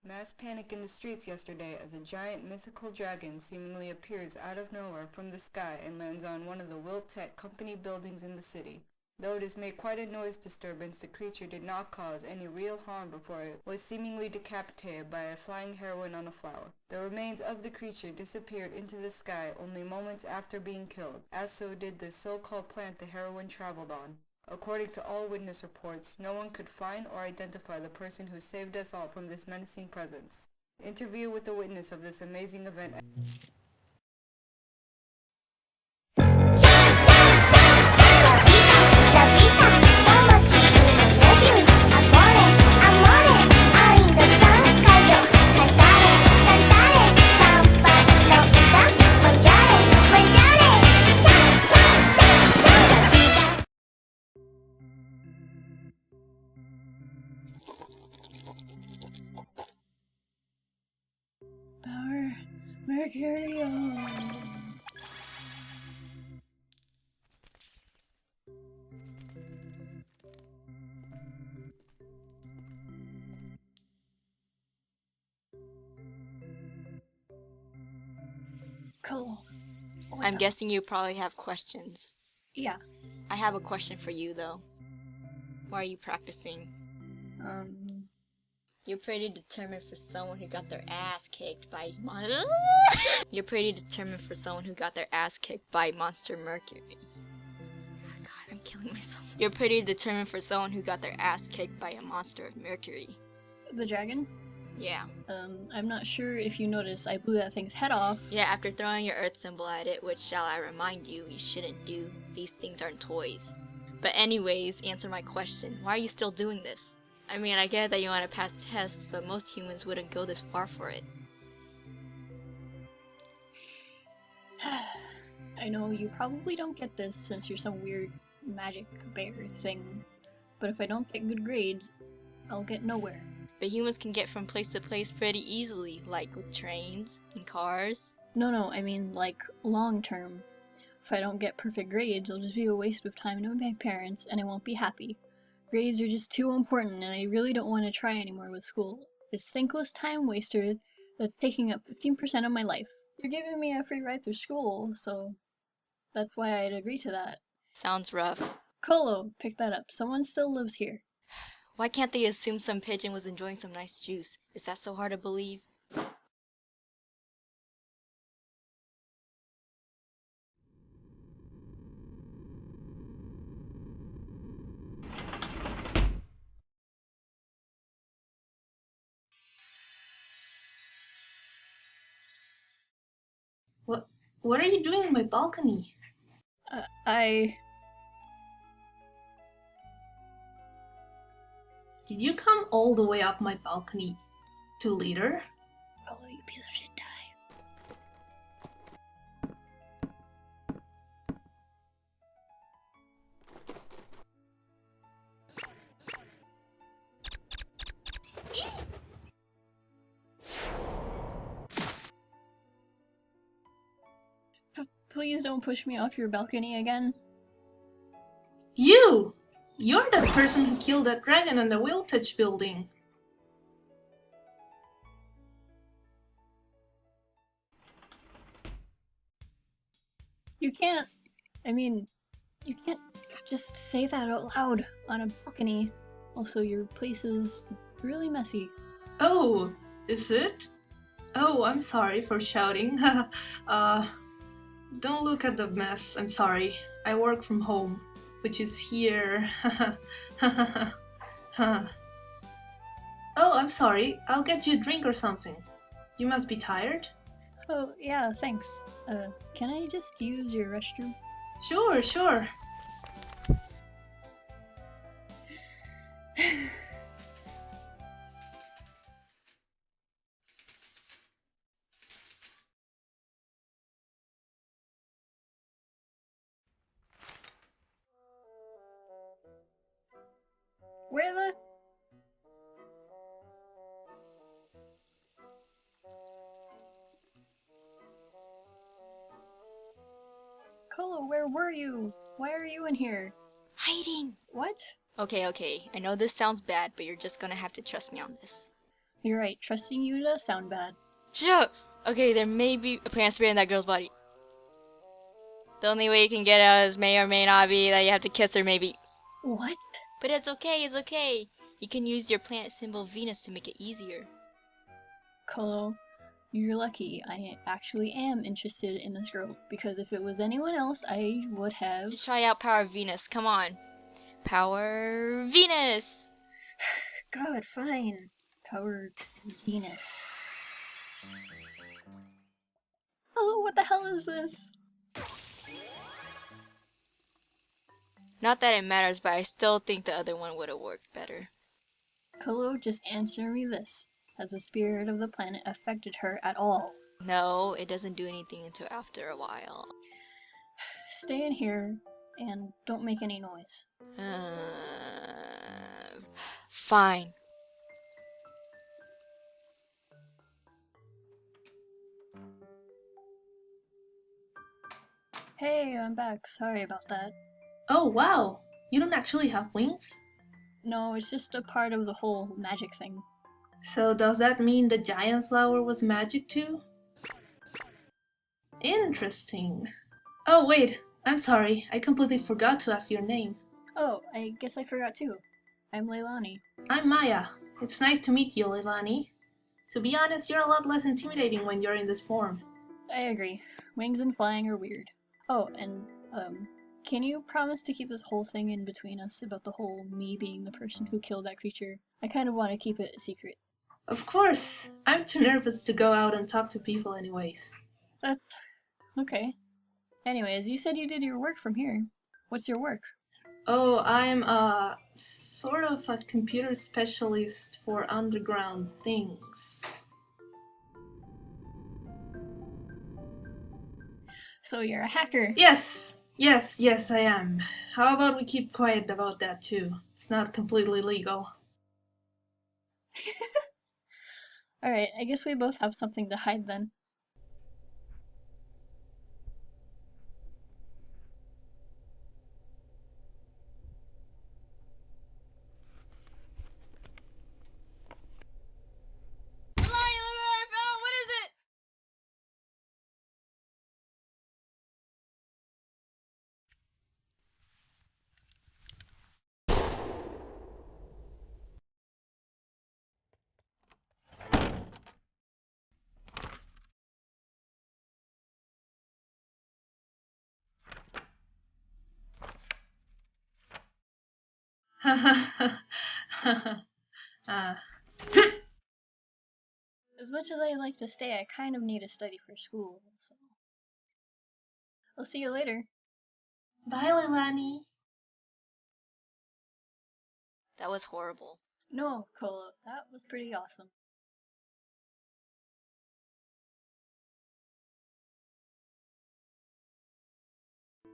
Mass panic in the streets yesterday as a giant mythical dragon seemingly appears out of nowhere from the sky and lands on one of the Will Tech company buildings in the city. Though it has made quite a noise disturbance, the creature did not cause any real harm before it was seemingly decapitated by a flying heroine on a flower. The remains of the creature disappeared into the sky only moments after being killed, as so did the so-called plant the heroine traveled on. According to all witness reports, no one could find or identify the person who saved us all from this menacing presence. Interview with a witness of this amazing event. Mercury. Cool. I'm guessing you probably have questions. Yeah. I have a question for you though. Why are you practicing? You're pretty determined for someone who got their ass kicked by You're pretty determined for someone who got their ass kicked by Monster Mercury. Oh God, I'm killing myself. You're pretty determined for someone who got their ass kicked by a monster of Mercury. The dragon? Yeah. I'm not sure if you noticed, I blew that thing's head off. Yeah, after throwing your earth symbol at it, which shall I remind you, you shouldn't do. These things aren't toys. But anyways, answer my question. Why are you still doing this? I mean, I get that you want to pass tests, but most humans wouldn't go this far for it. I know you probably don't get this since you're some weird magic bear thing, but if I don't get good grades, I'll get nowhere. But humans can get from place to place pretty easily, like with trains and cars. No, I mean like long term. If I don't get perfect grades, it'll just be a waste of time to my parents and I won't be happy. Grades are just too important and I really don't want to try anymore with school. This thankless time waster that's taking up 15% of my life. You're giving me a free ride through school, so that's why I'd agree to that. Sounds rough. Kolo, pick that up. Someone still lives here. Why can't they assume some pigeon was enjoying some nice juice? Is that so hard to believe? What are you doing on my balcony? Did you come all the way up my balcony to litter? Kolo, you piece of shit, die. Please don't push me off your balcony again. You! You're that person who killed that dragon on the Will Touch building. You can't just say that out loud on a balcony. Also, your place is really messy. Oh, is it? Oh, I'm sorry for shouting. Don't look at the mess, I'm sorry. I work from home, which is here. Oh, I'm sorry. I'll get you a drink or something. You must be tired? Oh, yeah, thanks. Can I just use your restroom? Sure. Where the... Kolo, where were you? Why are you in here? Hiding! What? Okay, I know this sounds bad, but you're just gonna have to trust me on this. You're right, trusting you does sound bad. Sure. Okay, there may be a plant spirit in that girl's body. The only way you can get out is may or may not be that you have to kiss her, maybe. What? But it's okay. You can use your plant symbol Venus to make it easier. Kolo, you're lucky. I actually am interested in this girl, because if it was anyone else, I would have... Just try out Power Venus, come on. Power Venus! God, fine. Power Venus. Oh, what the hell is this? Not that it matters, but I still think the other one would have worked better. Kolo, just answer me this. Has the spirit of the planet affected her at all? No, it doesn't do anything until after a while. Stay in here and don't make any noise. Fine. Hey, I'm back. Sorry about that. Oh wow! You don't actually have wings? No, it's just a part of the whole magic thing. So does that mean the giant flower was magic too? Interesting. Oh wait, I'm sorry, I completely forgot to ask your name. Oh, I guess I forgot too. I'm Leilani. I'm Maya. It's nice to meet you, Leilani. To be honest, you're a lot less intimidating when you're in this form. I agree. Wings and flying are weird. Oh, and, can you promise to keep this whole thing in between us about the whole me being the person who killed that creature? I kind of want to keep it a secret. Of course! I'm too nervous to go out and talk to people anyways. That's... okay. Anyways, you said you did your work from here. What's your work? Oh, I'm sort of a computer specialist for underground things. So you're a hacker. Yes, I am. How about we keep quiet about that too? It's not completely legal. Alright, I guess we both have something to hide then. Leilani, look what I found! What is it? As much as I like to stay, I kind of need to study for school, so... I'll see you later. Bye, Leilani. That was horrible. No, Kolo, that was pretty awesome.